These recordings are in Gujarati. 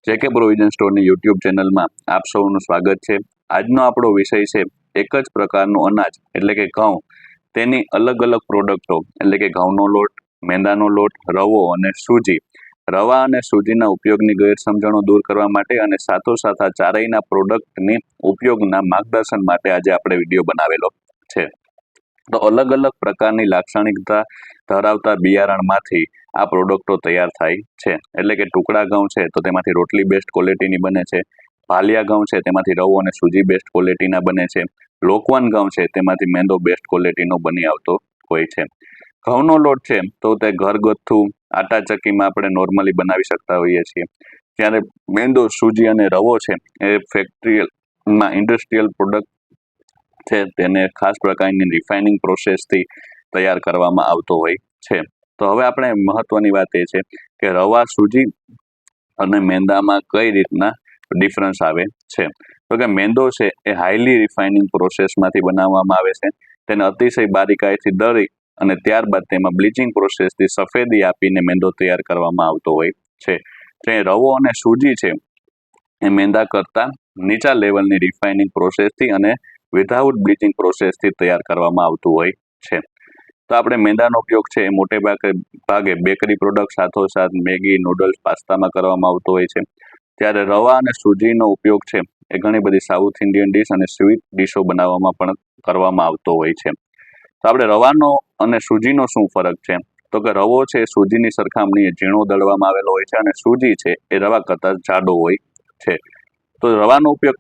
જેકે પ્રોવિઝન સ્ટોરની યુટ્યુબ ચેનલમાં આપ સૌનું સ્વાગત છે। આજનો આપણો વિષય છે એક જ પ્રકારનું અનાજ એટલે કે ઘઉં, તેની અલગ અલગ પ્રોડક્ટો એટલે કે ઘઉંનો લોટ, મેંદાનો લોટ, રવો અને સૂજી। રવા અને સૂજીના ઉપયોગની ગેરસમજણો દૂર કરવા માટે અને સાથોસાથ આ ચારેયના પ્રોડક્ટની ઉપયોગના માર્ગદર્શન માટે આજે આપણે વિડીયો બનાવેલો છે। તો અલગ અલગ પ્રકારની લાક્ષણિકતા ધરાવતા બિયારણમાંથી આ પ્રોડક્ટો તૈયાર થાય છે। એટલે કે ટુકડા ઘઉં છે તો તેમાંથી રોટલી બેસ્ટ ક્વોલિટીની બને છે, ભાલિયા ઘઉં છે તેમાંથી રવો અને સૂજી બેસ્ટ ક્વોલિટીના બને છે, લોકવન ઘઉં છે તેમાંથી મેંદો બેસ્ટ ક્વોલિટીનો બની આવતો હોય છે। ઘઉંનો લોટ છે તો તે ઘરગથ્થુ આટા ચક્કીમાં આપણે નોર્મલી બનાવી શકતા હોઈએ છીએ, જ્યારે મેંદો, સૂજી અને રવો છે એ ફેક્ટરીમાં ઇન્ડસ્ટ્રીયલ પ્રોડક્ટ છે તેને ખાસ પ્રકારની રિફાઇનિંગ પ્રોસેસથી તૈયાર કરવામાં આવતો હોય છે। તો હવે આપણે મહત્વની વાત એ છે કે રવા, સૂજી અને મેંદામાં કઈ રીતના ડિફરન્સ આવે છે। તો કે મેંદો છે એ હાઈલી રિફાઇનિંગ પ્રોસેસમાંથી બનાવવામાં આવે છે। તેને અતિશય બારીકાઈથી દળી અને ત્યારબાદ તેમાં બ્લીચિંગ પ્રોસેસથી સફેદી આપીને મેંદો તૈયાર કરવામાં આવતો હોય છે। જે રવો અને સૂજી છે એ મેંદા કરતાં નીચા લેવલની રિફાઇનિંગ પ્રોસેસથી અને વિધાઉટ બ્લીચિંગ પ્રોસેસથી તૈયાર કરવામાં આવતું હોય છે। તો આપણે મેંદાનો ઉપયોગ છે એ મોટે ભાગે બેકરી પ્રોડક્ટ સાથોસાથ મેગી, નૂડલ્સ, પાસ્તામાં કરવામાં આવતો હોય છે, ત્યારે રવા અને સૂજીનો ઉપયોગ છે એ ઘણી બધી સાઉથ ઇન્ડિયન ડીશ અને સ્વીટ ડીશો બનાવવામાં પણ કરવામાં આવતો હોય છે। તો આપણે રવાનો અને સૂજીનો શું ફરક છે? તો કે રવો છે એ સૂજીની સરખામણીએ ઝીણો દળવામાં આવેલો હોય છે અને સૂજી છે એ રવા કરતાં જાડો હોય છે। તો રવાનો ઉપયોગ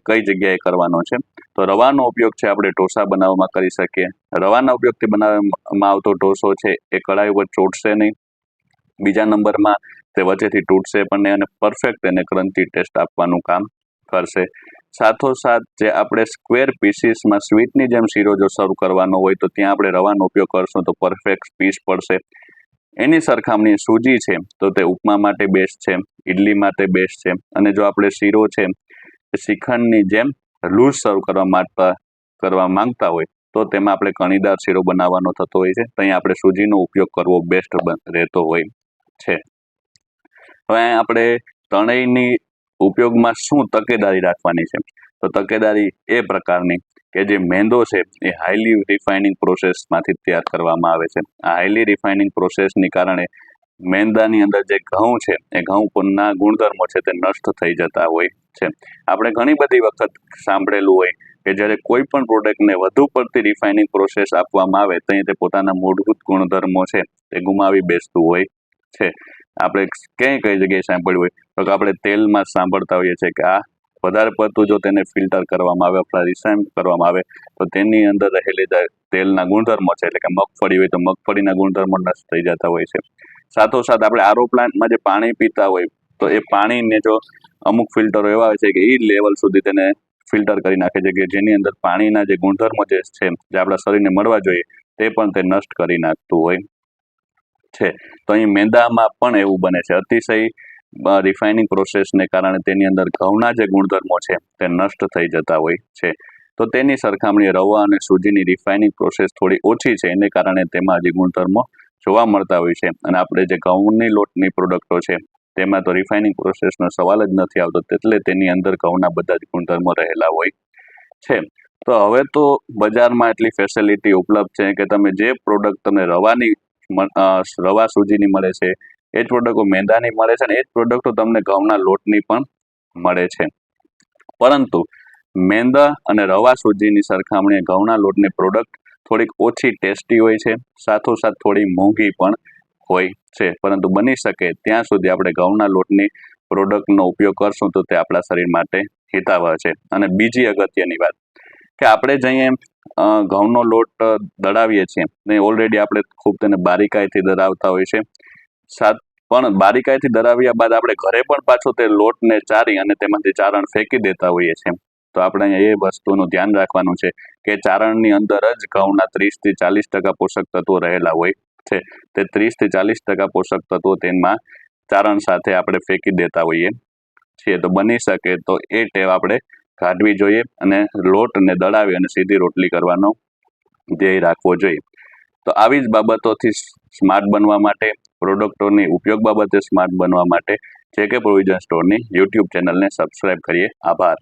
કઈ જગ્યાએ કરવાનો છે? તો રવાનો ઉપયોગ છે આપણે ઢોસા બનાવવામાં કરી શકીએ। રવાના ઉપયોગથી બનાવવામાં આવતો ઢોસો છે એ કઢાઈ ઉપર ચોટશે નહીં, બીજા નંબરમાં તે વચ્ચેથી તૂટશે પણ નહીં અને પરફેક્ટ એને ક્રન્ચી ટેસ્ટ આપવાનું કામ કરશે। સાથોસાથ જે આપણે સ્ક્વેર પીસીસમાં સ્વીટની જેમ શીરો જો સર્વ કરવાનો હોય તો ત્યાં આપણે રવાનો ઉપયોગ કરશું તો પરફેક્ટ પીસ પડશે। એની સરખામણી સૂજી છે તો તે ઉપમા માટે બેસ્ટ છે, ઇડલી માટે બેસ્ટ છે, અને જો આપણે શીરો છે એ શ્રીખંડની જેમ લૂઝ સર્વ કરવા માંગતા હોય તો તેમાં આપણે કણીદાર શીરો બનાવવાનો થતો હોય છે, તો અહીં આપણે સૂજીનો ઉપયોગ કરવો બેસ્ટ રહેતો હોય છે। હવે આપણે ત્રણેયની ઉપયોગમાં શું તકેદારી રાખવાની છે? તો તકેદારી એ પ્રકારની કે જે મેંદો છે એ હાઈલી રિફાઇનિંગ પ્રોસેસમાંથી તૈયાર કરવામાં આવે છે। આ હાઈલી રિફાઇનિંગ પ્રોસેસની કારણે મેંદાની અંદર જે ઘઉં છે એ ઘઉં પરના ગુણધર્મો છે તે નષ્ટ થઈ જતા હોય છે। આપણે ઘણી બધી વખત સાંભળેલું હોય કે જ્યારે કોઈ પણ પ્રોડક્ટને વધુ પડતી રિફાઇનિંગ પ્રોસેસ આપવામાં આવે તો તે પોતાના મૂળભૂત ગુણધર્મો છે તે ગુમાવી બેસતું હોય છે। આપણે કઈ જગ્યાએ સાંભળ્યું હોય તો કે આપણે તેલમાં સાંભળતા હોઈએ છીએ કે આ વધારે પડતું જો તેને ફિલ્ટર કરવામાં આવે અથવા રિફાઇન કરવામાં આવે તો તેની અંદર રહેલી તેલના ગુણધર્મો છે, એટલે કે મગફળી હોય તો મગફળીના ગુણધર્મો નષ્ટ થઈ જતા હોય છે। સાથોસાથ આપણે આરઓ પ્લાન્ટમાં જે પાણી પીતા હોય તો એ પાણીને જો અમુક ફિલ્ટરો એવા હોય છે કે એ લેવલ સુધી તેને ફિલ્ટર કરી નાખે છે કે જેની અંદર પાણીના જે ગુણધર્મો જે છે જે આપણા શરીરને મળવા જોઈએ તે પણ તે નષ્ટ કરી નાખતું હોય છે। તો અહીં મેંદામાં પણ એવું બને છે, અતિશય રિફાઇનિંગ પ્રોસેસને કારણે તેની અંદર ઘઉંના જે ગુણધર્મો છે તે નષ્ટ થઈ જતા હોય છે। તો તેની સરખામણીએ રવા અને સૂજીની રિફાઇનિંગ પ્રોસેસ થોડી ઓછી છે, એને કારણે તેમાં હજી ગુણધર્મો જોવા મળતા હોય છે, અને આપણે જે ઘઉંની લોટની પ્રોડક્ટો છે તેમાં તો રિફાઇનિંગ પ્રોસેસનો સવાલ જ નથી આવતો, એટલે તેની અંદર ઘઉંના બધા જ ગુણધર્મો રહેલા હોય છે। તો હવે તો બજારમાં એટલી ફેસિલિટી ઉપલબ્ધ છે કે તમે જે પ્રોડક્ટ તમને રવા સૂજીની મળે છે એ જ પ્રોડક્ટો મેંદાની મળે છે અને એ જ પ્રોડક્ટો તમને ઘઉંના લોટની પણ મળે છે, પરંતુ મેંદા અને રવા સૂજીની સરખામણીએ ઘઉંના લોટની પ્રોડક્ટ થોડીક ઓછી ટેસ્ટી હોય છે, સાથોસાથ થોડી મોંઘી પણ હોય છે, પરંતુ બની શકે ત્યાં સુધી આપણે ઘઉંના લોટની પ્રોડક્ટનો ઉપયોગ કરશું તો તે આપણા શરીર માટે હિતાવહ છે। અને બીજી અગત્યની વાત કે આપણે જઈએ ઘઉંનો લોટ દળાવીએ છીએ ને ઓલરેડી આપણે ખૂબ તેને બારીકાઈથી દળાવતા હોય છે, પણ બારીકાઈથી દળાવ્યા બાદ આપણે ઘરે પણ પાછો તે લોટને ચારી અને તેમાંથી ચારણ ફેંકી દેતા હોઈએ છીએ। તો આપણે અહીંયા એ વસ્તુનું ધ્યાન રાખવાનું છે કે ચારણની અંદર જ ઘઉંના 30 થી 40% પોષક તત્વો રહેલા હોય છે, તે 30 થી 40% પોષક તત્વો તેમાં ચારણ સાથે આપણે ફેંકી દેતા હોઈએ છીએ। તો બની શકે તો એ ટેવ આપણે કાઢવી જોઈએ અને લોટને દળાવી અને સીધી રોટલી કરવાનો ધ્યેય રાખવો જોઈએ। તો આવી જ બાબતોથી સ્માર્ટ બનવા માટે, પ્રોડક્ટોની ઉપયોગ બાબતે સ્માર્ટ બનવા માટે JK પ્રોવિઝન સ્ટોરની યુટ્યુબ ચેનલને સબસ્ક્રાઇબ કરીએ. આભાર.